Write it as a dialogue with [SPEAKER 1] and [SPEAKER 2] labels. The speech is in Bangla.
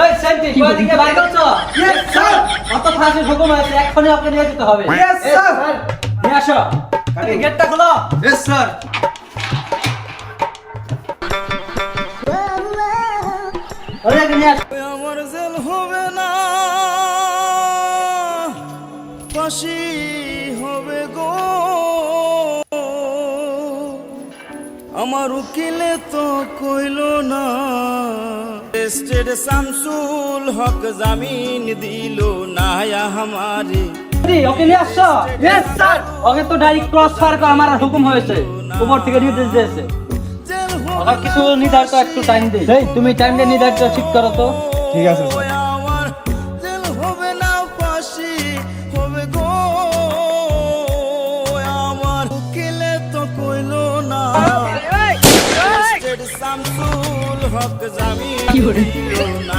[SPEAKER 1] এই সেন্টি কোথা থেকে বাইরে করছো?
[SPEAKER 2] Yes sir.
[SPEAKER 1] কত ফাঁসির হুকুম আছে, এক্ষুনি ওকে নিয়ে যেতে হবে।
[SPEAKER 2] Yes,
[SPEAKER 1] এই,
[SPEAKER 2] sir.
[SPEAKER 1] নিয়ে আসো। এই গেটটা খোলো।
[SPEAKER 2] Yes sir.
[SPEAKER 1] ওরে নিয়ে আসো।
[SPEAKER 3] আমার জেল হবে না, ফাঁসি হবে গো। আমার উকিলে তো কইল না, টেস্টেড শামসুল হক জামিন দিল না আমারে।
[SPEAKER 1] ওকে নিয়ে আসছো?
[SPEAKER 2] Yes sir.
[SPEAKER 1] ওকে তো ডাইরেক্ট ক্রস ফায়ার করে মারার হুকুম হয়েছে, উপর থেকে নির্দেশ দিয়েছে।
[SPEAKER 3] জেল
[SPEAKER 1] ওকে কিছু নির্ধারিত একটু টাইম দিই। এই তুমি টাইমটা নির্ধারিত ঠিক করো তো।
[SPEAKER 2] ঠিক আছে স্যার।
[SPEAKER 3] আমার জেল হবে না, ফাঁসি হবে গো। আমার উকিলে তো কইল না, টেস্টেড শামসুল হক জামিন দিল না।